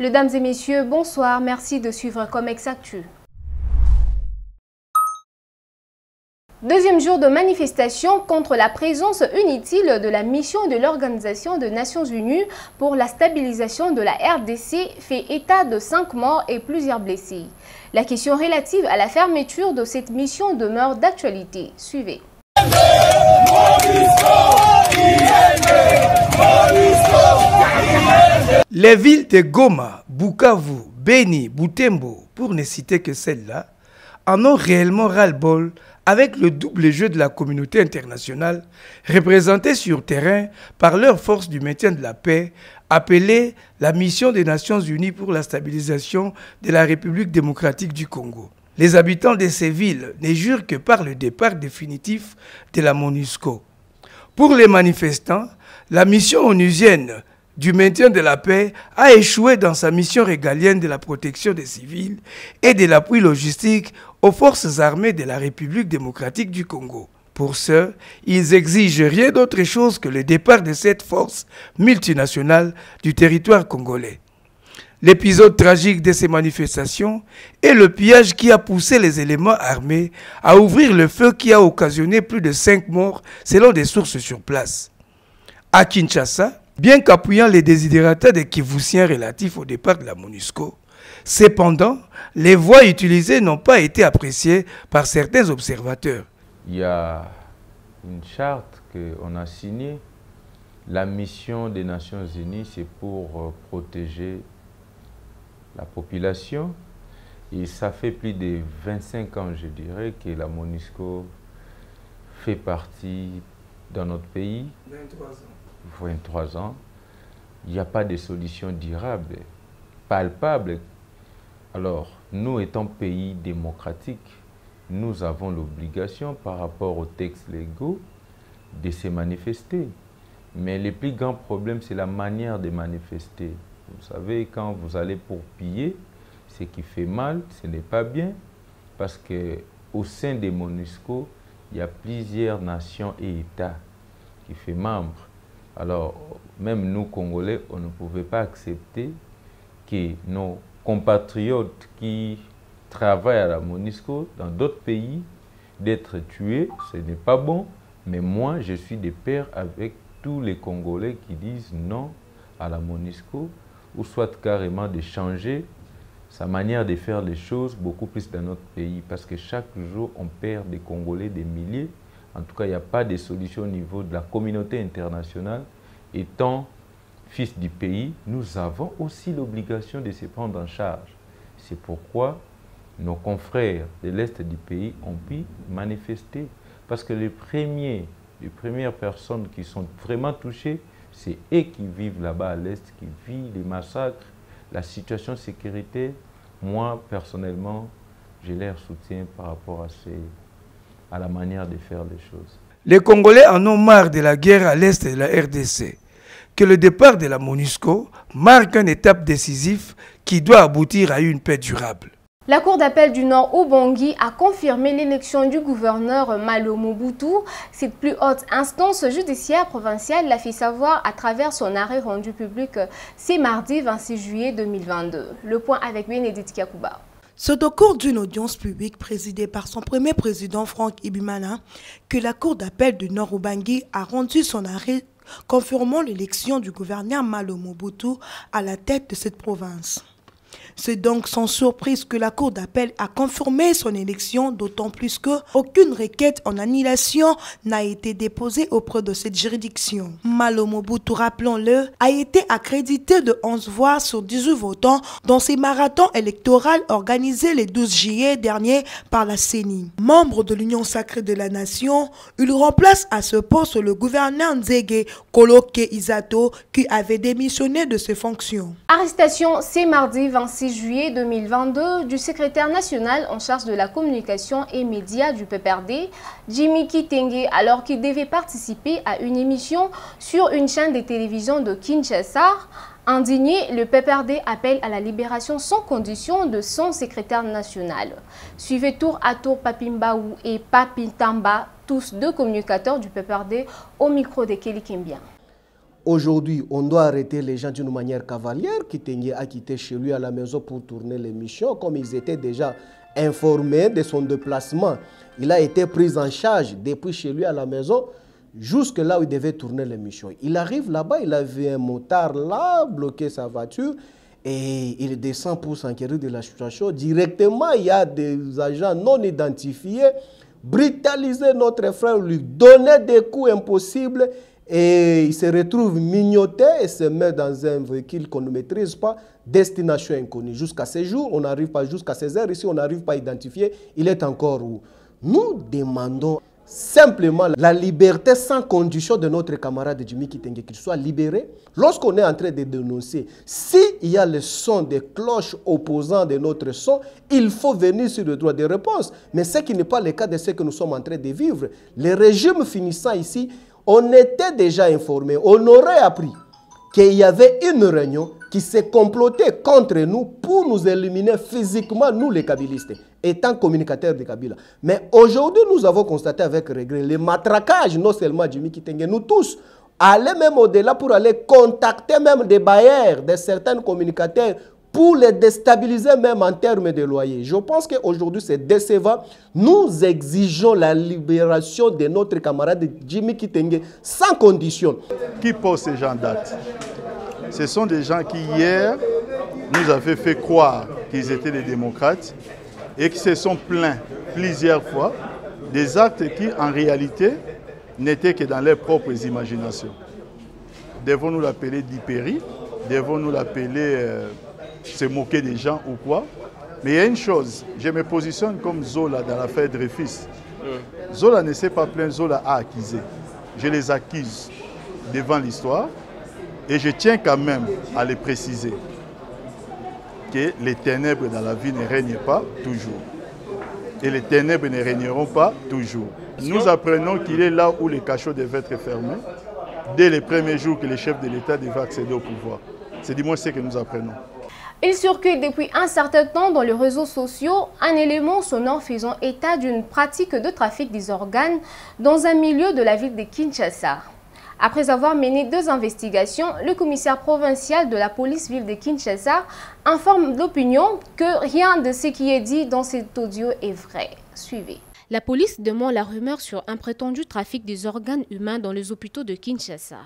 Mesdames et messieurs, bonsoir. Merci de suivre Comex Actu. Deuxième jour de manifestation contre la présence inutile de la mission de l'Organisation des Nations Unies pour la stabilisation de la RDC fait état de 5 morts et plusieurs blessés. La question relative à la fermeture de cette mission demeure d'actualité. Suivez. Les villes de Goma, Bukavu, Beni, Butembo, pour ne citer que celles-là, en ont réellement ras-le-bol avec le double jeu de la communauté internationale représentée sur terrain par leur force du maintien de la paix, appelée la Mission des Nations Unies pour la stabilisation de la République démocratique du Congo. Les habitants de ces villes ne jurent que par le départ définitif de la MONUSCO. Pour les manifestants, la mission onusienne du maintien de la paix a échoué dans sa mission régalienne de la protection des civils et de l'appui logistique aux forces armées de la République démocratique du Congo. Pour ce, ils exigent rien d'autre chose que le départ de cette force multinationale du territoire congolais. L'épisode tragique de ces manifestations est le pillage qui a poussé les éléments armés à ouvrir le feu qui a occasionné plus de 5 morts selon des sources sur place. À Kinshasa, bien qu'appuyant les désidératas des Kivusiens relatifs au départ de la MONUSCO, cependant, les voies utilisées n'ont pas été appréciées par certains observateurs. Il y a une charte qu'on a signée. La mission des Nations Unies, c'est pour protéger la population. Et ça fait plus de 25 ans, je dirais, que la MONUSCO fait partie dans notre pays. 23 ans. Il n'y a pas de solution durable, palpable. Alors, nous étant pays démocratique, nous avons l'obligation par rapport aux textes légaux de se manifester. Mais le plus grand problème, c'est la manière de manifester. Vous savez, quand vous allez pour piller, ce qui fait mal, ce n'est pas bien, parce qu'au sein des MONUSCO, il y a plusieurs nations et États qui font membres. Alors, même nous, Congolais, on ne pouvait pas accepter que nos compatriotes qui travaillent à la MONUSCO dans d'autres pays, d'être tués, ce n'est pas bon. Mais moi, je suis de pair avec tous les Congolais qui disent non à la MONUSCO, ou soit carrément de changer sa manière de faire les choses beaucoup plus dans notre pays. Parce que chaque jour, on perd des Congolais, des milliers. En tout cas, il n'y a pas de solution au niveau de la communauté internationale. Étant fils du pays, nous avons aussi l'obligation de se prendre en charge. C'est pourquoi nos confrères de l'Est du pays ont pu manifester. Parce que les premières personnes qui sont vraiment touchées, c'est eux qui vivent là-bas à l'Est, qui vivent les massacres, la situation sécuritaire. Moi, personnellement, je leur soutiens par rapport à la manière de faire les choses. Les Congolais en ont marre de la guerre à l'Est de la RDC. Que le départ de la MONUSCO marque une étape décisive qui doit aboutir à une paix durable. La Cour d'appel du Nord Ubangi a confirmé l'élection du gouverneur Malo Mobutu. Cette plus haute instance judiciaire provinciale l'a fait savoir à travers son arrêt rendu public ce mardi 26 juillet 2022. Le point avec Bénédicte Kakouba. C'est au cours d'une audience publique présidée par son premier président Franck Ibimana que la Cour d'appel du Nord Ubangi a rendu son arrêt confirmant l'élection du gouverneur Malo Mobutu à la tête de cette province. C'est donc sans surprise que la Cour d'appel a confirmé son élection, d'autant plus qu'aucune requête en annulation n'a été déposée auprès de cette juridiction. Malo Mobutu, rappelons-le, a été accrédité de 11 voix sur 18 votants dans ces marathons électoraux organisés le 12 juillet dernier par la CENI. Membre de l'Union sacrée de la nation, il remplace à ce poste le gouverneur Nzege Koloke Isato qui avait démissionné de ses fonctions. Arrestation ce mardi 26 juillet 2022 du secrétaire national en charge de la communication et médias du PPRD, Jimmy Kitenge, alors qu'il devait participer à une émission sur une chaîne de télévision de Kinshasa. Indigné, le PPRD appelle à la libération sans condition de son secrétaire national. Suivez tour à tour Papimbaou et Papintamba, tous deux communicateurs du PPRD, au micro de Kelly Kimbia. Aujourd'hui, on doit arrêter les gens d'une manière cavalière. Kitenge a quitté chez lui à la maison pour tourner l'émission. Comme ils étaient déjà informés de son déplacement, il a été pris en charge depuis chez lui à la maison jusque là où il devait tourner l'émission. Il arrive là-bas, il a vu un motard là, bloquer sa voiture et il descend pour s'enquérir de la situation. Directement, il y a des agents non identifiés, brutaliser notre frère, lui donner des coups impossibles. Et il se retrouve mignoté et se met dans un véhicule qu'on ne maîtrise pas, destination inconnue. Jusqu'à ce jour, on n'arrive pas, jusqu'à ces heures ici, on n'arrive pas à identifier, il est encore où. Nous demandons simplement la liberté sans condition de notre camarade Jimmy Kitenge, qu'il soit libéré. Lorsqu'on est en train de dénoncer, s'il y a le son des cloches opposant de notre son, il faut venir sur le droit de réponse. Mais ce qui n'est pas le cas de ce que nous sommes en train de vivre. Le régime finissant ici, on était déjà informé, on aurait appris qu'il y avait une réunion qui s'est complotée contre nous pour nous éliminer physiquement, nous les kabylistes, étant communicateurs de Kabila. Mais aujourd'hui, nous avons constaté avec regret le matraquage, non seulement Jimmy Kitenge, nous tous, aller même au-delà pour aller contacter même des bailleurs, de certains communicateurs, pour les déstabiliser même en termes de loyer. Je pense qu'aujourd'hui c'est décevant. Nous exigeons la libération de notre camarade Jimmy Kitenge sans condition. Qui pose ces gens en date? Ce sont des gens qui hier nous avaient fait croire qu'ils étaient des démocrates et qui se sont plaints plusieurs fois des actes qui en réalité n'étaient que dans leurs propres imaginations. Devons-nous l'appeler d'hypérie? Devons-nous l'appeler... se moquer des gens ou quoi. Mais il y a une chose, je me positionne comme Zola dans l'affaire Dreyfus. Zola ne s'est pas plaint, Zola a accusé. Je les accuse devant l'histoire et je tiens quand même à les préciser que les ténèbres dans la vie ne règnent pas toujours. Et les ténèbres ne régneront pas toujours. Nous apprenons qu'il est là où les cachots devaient être fermés dès les premiers jours que le chef de l'État devait accéder au pouvoir. C'est du moins ce que nous apprenons. Il circule depuis un certain temps dans les réseaux sociaux un élément sonore faisant état d'une pratique de trafic des organes dans un milieu de la ville de Kinshasa. Après avoir mené 2 investigations, le commissaire provincial de la police-ville de Kinshasa informe l'opinion que rien de ce qui est dit dans cet audio est vrai. Suivez. La police demande la rumeur sur un prétendu trafic des organes humains dans les hôpitaux de Kinshasa.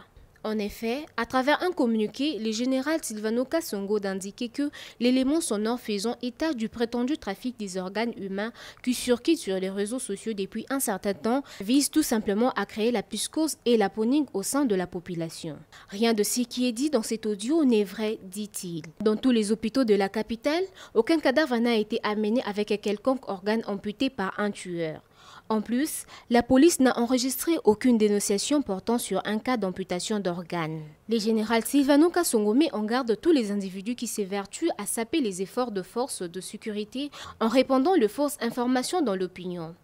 En effet, à travers un communiqué, le général Silvano Kasongo d'indiquer que l'élément sonore faisant état du prétendu trafic des organes humains qui circule sur les réseaux sociaux depuis un certain temps vise tout simplement à créer la psychose et la panique au sein de la population. Rien de ce qui est dit dans cet audio n'est vrai, dit-il. Dans tous les hôpitaux de la capitale, aucun cadavre n'a été amené avec quelconque organe amputé par un tueur. En plus, la police n'a enregistré aucune dénonciation portant sur un cas d'amputation d'organes. Le général Silvano Kasongo met en garde tous les individus qui s'évertuent à saper les efforts de forces de sécurité en répandant de fausses informations dans l'opinion.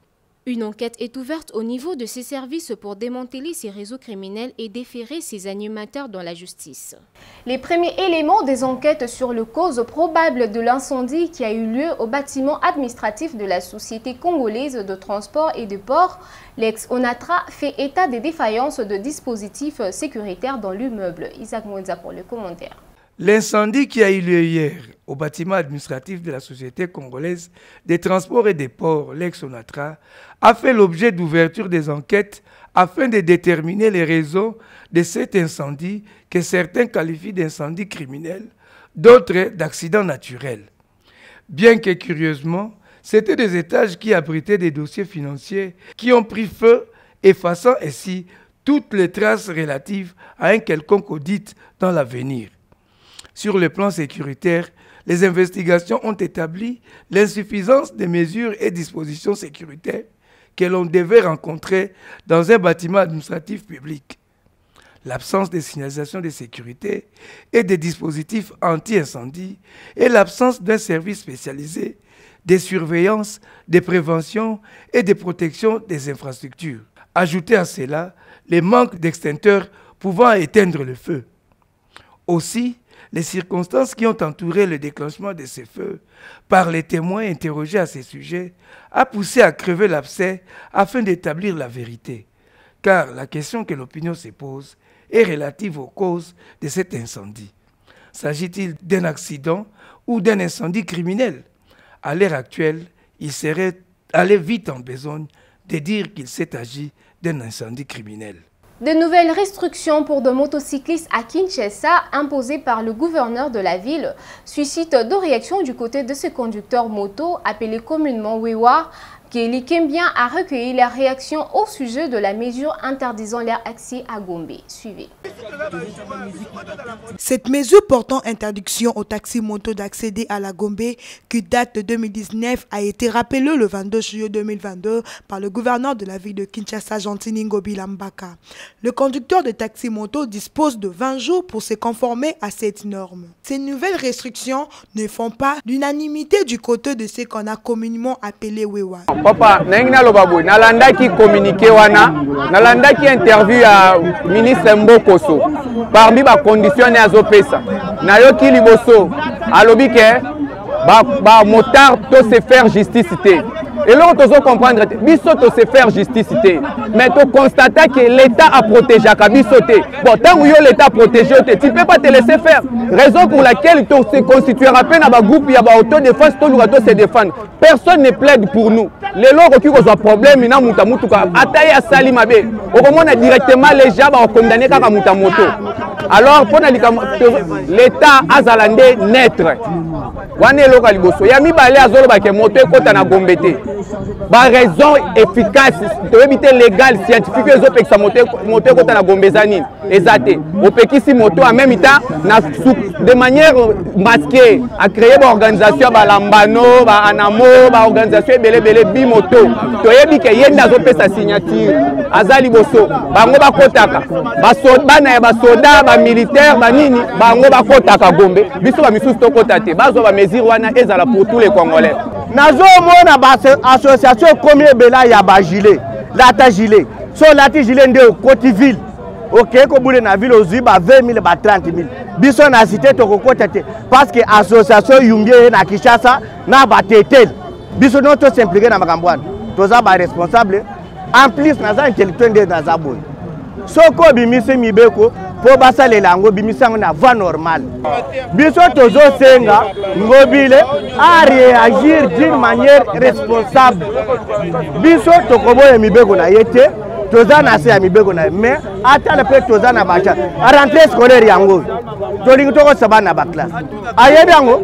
Une enquête est ouverte au niveau de ces services pour démanteler ces réseaux criminels et déférer ces animateurs dans la justice. Les premiers éléments des enquêtes sur les causes probables de l'incendie qui a eu lieu au bâtiment administratif de la Société congolaise de transport et de port, l'ex-ONATRA, fait état des défaillances de dispositifs sécuritaires dans l'immeuble. Isaac Mouenza pour le commentaire. L'incendie qui a eu lieu hier au bâtiment administratif de la Société congolaise des transports et des ports, l'ex-ONATRA, a fait l'objet d'ouverture des enquêtes afin de déterminer les raisons de cet incendie que certains qualifient d'incendie criminel, d'autres d'accident naturel. Bien que curieusement, c'était des étages qui abritaient des dossiers financiers qui ont pris feu, effaçant ainsi toutes les traces relatives à un quelconque audit dans l'avenir. Sur le plan sécuritaire, les investigations ont établi l'insuffisance des mesures et dispositions sécuritaires que l'on devait rencontrer dans un bâtiment administratif public. L'absence de signalisation de sécurité et des dispositifs anti-incendie et l'absence d'un service spécialisé de surveillance, de prévention et de protection des infrastructures. Ajoutez à cela les manques d'extincteurs pouvant éteindre le feu. Aussi, les circonstances qui ont entouré le déclenchement de ces feux par les témoins interrogés à ces sujets a poussé à crever l'abcès afin d'établir la vérité. Car la question que l'opinion se pose et relatives aux causes de cet incendie. S'agit-il d'un accident ou d'un incendie criminel? À l'heure actuelle, il serait allé vite en besogne de dire qu'il s'est agi d'un incendie criminel. De nouvelles restrictions pour de motocyclistes à Kinshasa imposées par le gouverneur de la ville suscitent de réactions du côté de ces conducteurs moto appelés communément Wewa. Kelly Kembien a recueilli leurs réactions au sujet de la mesure interdisant leur accès à Gombe. Suivez. Cette mesure portant interdiction aux taxis-motos d'accéder à la Gombe, qui date de 2019, a été rappelée le 22 juillet 2022 par le gouverneur de la ville de Kinshasa, Gentini Ngobi Lambaka. Le conducteur de taxi-moto dispose de 20 jours pour se conformer à cette norme. Ces nouvelles restrictions ne font pas l'unanimité du côté de ce qu'on a communément appelé Wewa. Papa, nalanda qui communiqué wana, nalanda qui interview à ministre Mbokoso. Parmi les conditions à Zopesa, nayoki liboso, alobike, ba motard to se faire justice. Et là, on doit comprendre, biso to se faire justice. Mais tu constates que l'État a protégé Kabisoté. Bon, tant que l'État a protégé, tu ne peux pas te laisser faire. Raison pour laquelle tu se constituera peine à un groupe, il y a autodéfense, tu dois se défendre. Personne ne plaide pour nous. Les lois qui ont un problème, ils ont attaqué à Salimabe. Au moment directement, les gens ont condamné à Moutamoto. Alors, l'État a zalandé naître. Il y a mis balé à Zolo qui moto et na Gombete. Ba raison efficace, de éviter légal scientifique les autres que moto et na Gombezani. Exacté. Au Pekisi moto en même temps de manière masquée à créer une organisation ba Lambano, ba Anamo, ba organisation belé bimoto. To yebi ke yenda zo pesa signature. Azali boso. Bango ba kotaka. Ba soda na ba soda ba militaire ba nini bango ba kotaka Gombe. Biso ba misusu to kotate. Bazo ba mesure wana ezala pour tous les Congolais. Nazo mona ba association combien bela ya ba gilet. Lata gilet. So lati gilet nde Cotiville. Ok, ko boule na ville ozu ba 20 000 ba 30 000. Biso na cité to kotate parce que association Yumbie na Kinshasa na ba tetel. Biso non to s'impliquer na makambwana. Toza ba responsable. En plus naza intellectuel de naza boy. Soko bimise mibeko po basale lango bimisango na voie normale. Biso tozo senga ngobile a réagir d'une manière responsable. Biso tokoboye mibeko na yete toza na se ya mibeko na mais atala pe toza na bacha a rentrée scolaire yango. Tolingi toko saba na ba classe. Ayebi yango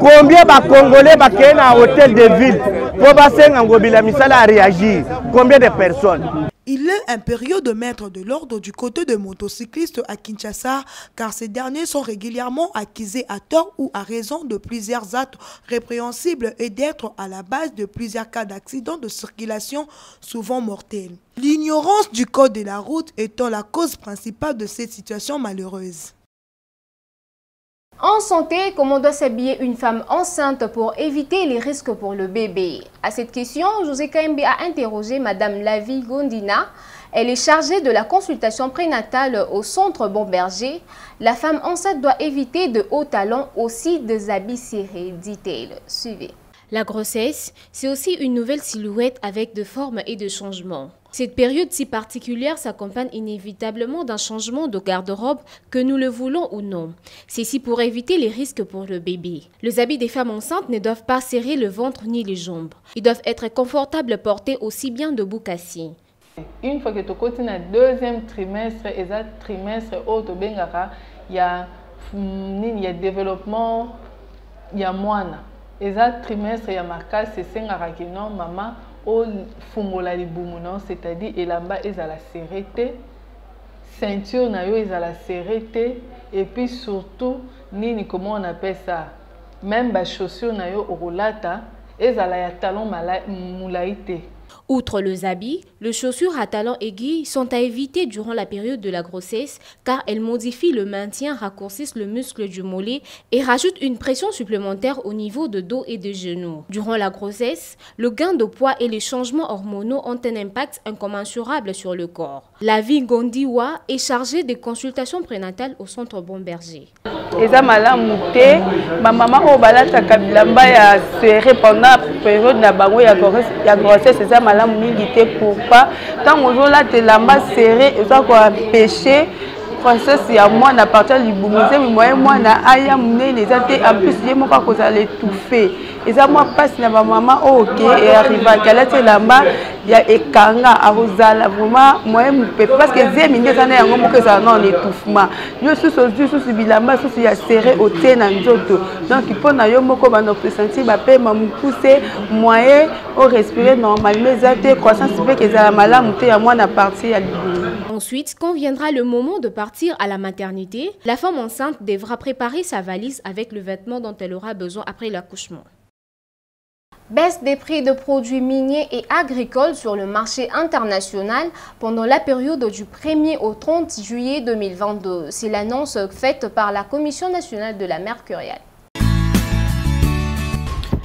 combien ba congolais ba kena hôtel de ville po basenga ngobile misala a réagir. Combien de personnes? Il est impérieux de mettre de l'ordre du côté des motocyclistes à Kinshasa, car ces derniers sont régulièrement accusés à tort ou à raison de plusieurs actes répréhensibles et d'être à la base de plusieurs cas d'accidents de circulation souvent mortels. L'ignorance du code de la route étant la cause principale de cette situation malheureuse. En santé, comment doit s'habiller une femme enceinte pour éviter les risques pour le bébé? À cette question, José Kaembe a interrogé Madame Lavi Gondina. Elle est chargée de la consultation prénatale au centre Bomberger. La femme enceinte doit éviter de hauts talons, aussi des habits serrés, dit-elle. Suivez. La grossesse, c'est aussi une nouvelle silhouette avec de formes et de changements. Cette période si particulière s'accompagne inévitablement d'un changement de garde-robe, que nous le voulons ou non. Ceci pour éviter les risques pour le bébé. Les habits des femmes enceintes ne doivent pas serrer le ventre ni les jambes. Ils doivent être confortables portés aussi bien debout qu'assis. Une fois que tu continues le deuxième trimestre, et ça trimestre il y a développement, il y a moins. Et ça trimestre, il y a marqué, c'est que non, maman, au fungola libumu, c'est-à-dire elamba ezala serré, ceinture na yo ezala serré, et puis surtout nini comment on appelle ça, même ba chaussures na yo orolata ezala ya talon moulaïté. Outre les habits, les chaussures à talons aigus sont à éviter durant la période de la grossesse car elles modifient le maintien, raccourcissent le muscle du mollet et rajoutent une pression supplémentaire au niveau de dos et de genoux. Durant la grossesse, le gain de poids et les changements hormonaux ont un impact incommensurable sur le corps. Lavi Gondiwa est chargée des consultations prénatales au centre Bomberger. Eza malamu te, ma maman o balata kabilamba ya serré pendant la période na bango ya grossesse eza malamu mingi te pourquoi ntango ozolatela lamba serré eza koempêche croissance ya mwana à partir libumize moyen mwana aya munene eza te en plus ye moko akozala étouffé eza mwa mpasi na bamama ok et arrivaki alati elamba ya ekanga akozala vraiment moyen mopepe parce que zemi nde eza na yango moko ezala na en étouffement yo susu ozwi susu bilamba susu ya serré otie na nzoto donc mpo na yo moko banda kosentir bapema mokuse moyen orespire normalement eza te croissance mpe ezala malamu te ya mwana partie ya libumi. Ensuite, quand viendra le moment de partir à la maternité, la femme enceinte devra préparer sa valise avec le vêtement dont elle aura besoin après l'accouchement. Baisse des prix de produits miniers et agricoles sur le marché international pendant la période du 1er au 30 juillet 2022. C'est l'annonce faite par la Commission nationale de la mercuriale.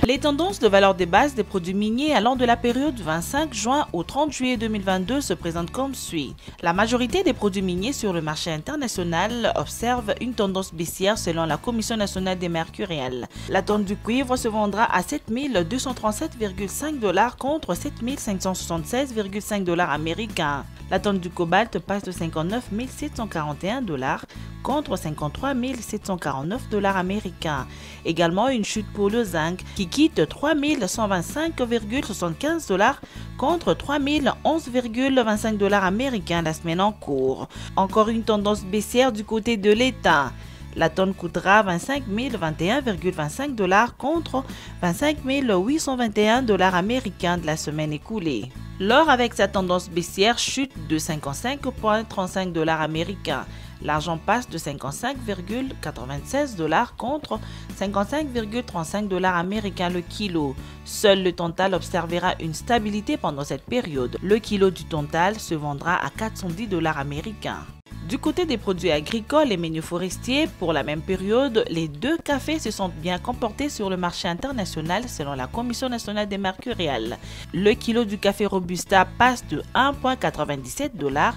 Les tendances de valeur de base des produits miniers allant de la période du 25 juin au 30 juillet 2022 se présentent comme suit. La majorité des produits miniers sur le marché international observe une tendance baissière selon la Commission nationale des mercuriales. La tonne du cuivre se vendra à 7 237,5 $ contre 7 576,5 $ américains. La tonne du cobalt passe de 59 741 $ contre 53 749 $ américains. Également une chute pour le zinc qui quitte 3 125,75 $ contre 3 011,25 $ américains la semaine en cours. Encore une tendance baissière du côté de l'État. La tonne coûtera 25 021,25 $ contre 25 821 $ américains de la semaine écoulée. L'or avec sa tendance baissière chute de 55,35 $ américains. L'argent passe de 55,96 $ contre 55,35 $ américains le kilo. Seul le Tantal observera une stabilité pendant cette période. Le kilo du Tantal se vendra à 410 $ américains. Du côté des produits agricoles et miniers forestiers, pour la même période, les deux cafés se sont bien comportés sur le marché international selon la Commission nationale des mercuriales. Le kilo du café Robusta passe de 1,97 $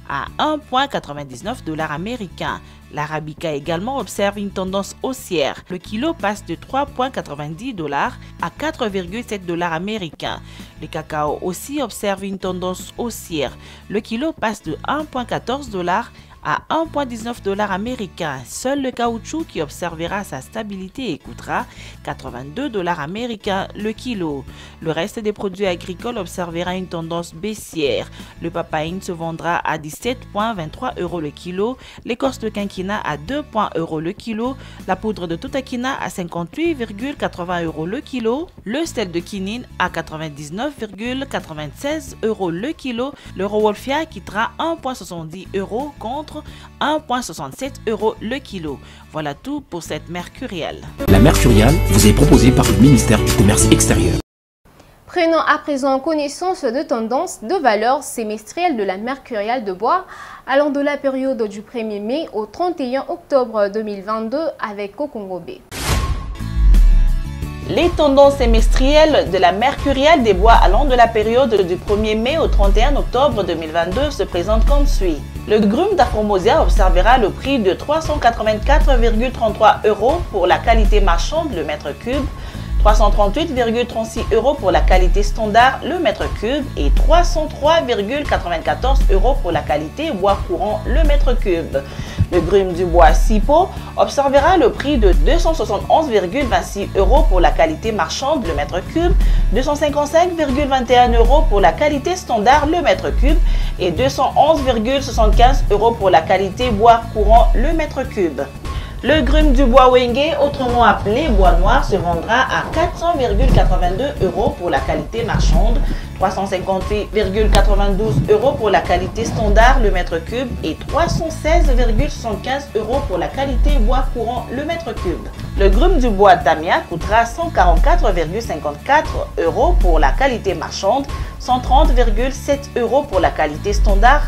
à 1,99 $ américains. L'Arabica également observe une tendance haussière. Le kilo passe de 3,90 $ à 4,7 $ américains. Le cacao aussi observe une tendance haussière. Le kilo passe de 1,14 $ à 1,19 $ américains. Seul le caoutchouc qui observera sa stabilité et coûtera 82 $ américains le kilo. Le reste des produits agricoles observera une tendance baissière. Le papaïne se vendra à 17,23 € le kilo, l'écorce de quinquina à 2,1 € le kilo, la poudre de totakina à 58,80 € le kilo, le sel de quinine à 99,96 € le kilo, le Rowolfia quittera 1,70 € contre 1,67 € le kilo. Voilà tout pour cette mercuriale. La mercuriale vous est proposée par le ministère du Commerce extérieur. Prenons à présent connaissance de tendances de valeur semestrielle de la mercuriale de bois allant de la période du 1er mai au 31 octobre 2022 avec Kokongobé. Les tendances semestrielles de la mercuriale des bois allant de la période du 1er mai au 31 octobre 2022 se présentent comme suit. Le grume d'Afromosia observera le prix de 384,33 € pour la qualité marchande le mètre cube, 338,36 € pour la qualité standard le mètre cube et 303,94 € pour la qualité bois courant le mètre cube. Le grume du bois Sipo observera le prix de 271,26 € pour la qualité marchande le mètre cube, 255,21 € pour la qualité standard le mètre cube et 211,75 € pour la qualité bois courant le mètre cube. Le grume du bois Wenge, autrement appelé bois noir, se vendra à 400,82 € pour la qualité marchande, 358,92 € pour la qualité standard le mètre cube et 316,75 € pour la qualité bois courant le mètre cube. Le grume du bois Tamia coûtera 144,54 € pour la qualité marchande, 130,7 € pour la qualité standard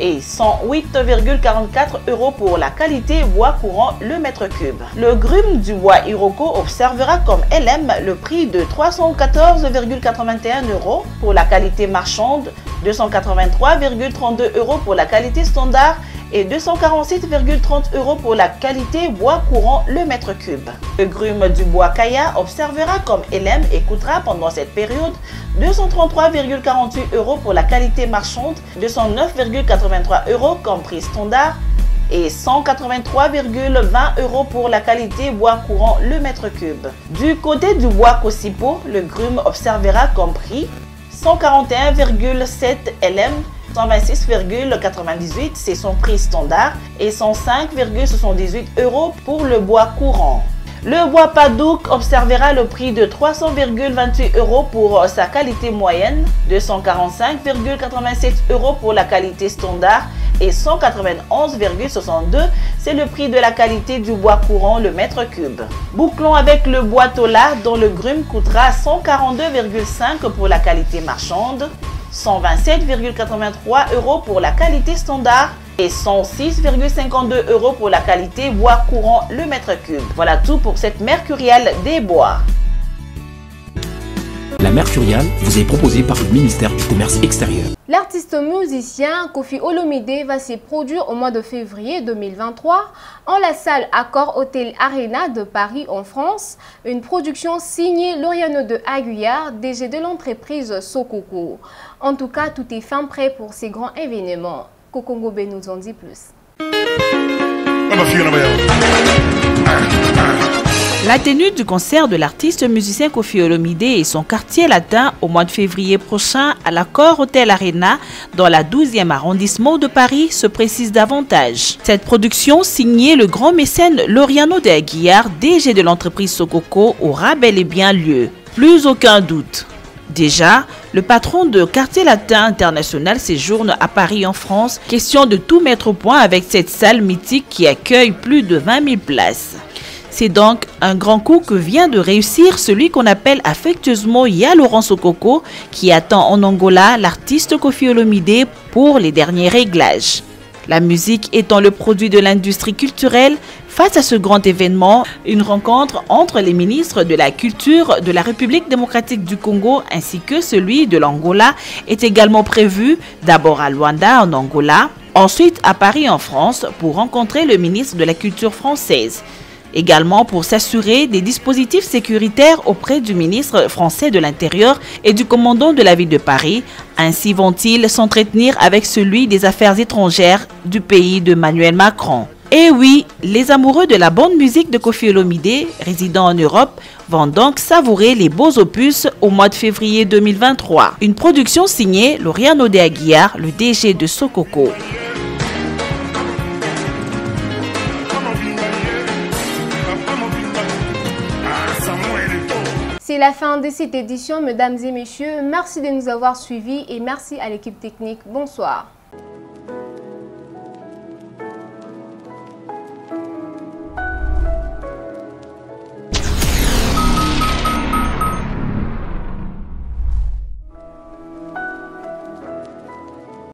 et 108,44 € pour la qualité bois courant le mètre cube. Le grume du bois Iroko observera comme LM le prix de 314,81 € pour la qualité marchande, 283,32 € pour la qualité standard et 247,30 € pour la qualité bois courant le mètre cube. Le grume du bois Kaya observera comme LM et coûtera pendant cette période 233,48 € pour la qualité marchande, 209,83 € comme prix standard et 183,20 € pour la qualité bois courant le mètre cube. Du côté du bois Kosipo, le grume observera comme prix 141,7 LM, 126,98 c'est son prix standard et 105,78 € pour le bois courant. Le bois Padouk observera le prix de 300,28 € pour sa qualité moyenne, 245,87 € pour la qualité standard et 191,62 c'est le prix de la qualité du bois courant le mètre cube. Bouclons avec le bois Tola dont le grume coûtera 142,5 € pour la qualité marchande, 127,83 € pour la qualité standard et 106,52 € pour la qualité bois courant le mètre cube. Voilà tout pour cette mercuriale des bois. La mercuriale vous est proposée par le ministère du Commerce extérieur. L'artiste musicien Koffi Olomide va se produire au mois de février 2023 en la salle Accor Hotel Arena de Paris en France. Une production signée Loriano de Aguillard, DG de l'entreprise Sokoko. En tout cas, tout est fin prêt pour ces grands événements. Kokongobé nous en dit plus. La tenue du concert de l'artiste musicien Koffi Olomide et son quartier latin au mois de février prochain à l'Accor Hotel Arena dans la 12e arrondissement de Paris se précise davantage. Cette production signée le grand mécène Loriano de Aguillard, DG de l'entreprise Sokoko, aura bel et bien lieu. Plus aucun doute. Déjà, le patron de Quartier Latin International séjourne à Paris en France. Question de tout mettre au point avec cette salle mythique qui accueille plus de 20 000 places. C'est donc un grand coup que vient de réussir celui qu'on appelle affectueusement Ya Laurent Sokoko, qui attend en Angola l'artiste Koffi Olomide pour les derniers réglages. La musique étant le produit de l'industrie culturelle, face à ce grand événement, une rencontre entre les ministres de la Culture de la République démocratique du Congo ainsi que celui de l'Angola est également prévue, d'abord à Luanda en Angola, ensuite à Paris en France pour rencontrer le ministre de la Culture française. Également pour s'assurer des dispositifs sécuritaires auprès du ministre français de l'Intérieur et du commandant de la ville de Paris. Ainsi vont-ils s'entretenir avec celui des Affaires étrangères du pays de Emmanuel Macron. Et oui, les amoureux de la bonne musique de Koffi Olomide, résidant en Europe, vont donc savourer les beaux opus au mois de février 2023. Une production signée Loriano de Aguillard, le DG de Sokoko. C'est la fin de cette édition, mesdames et messieurs. Merci de nous avoir suivis et merci à l'équipe technique. Bonsoir.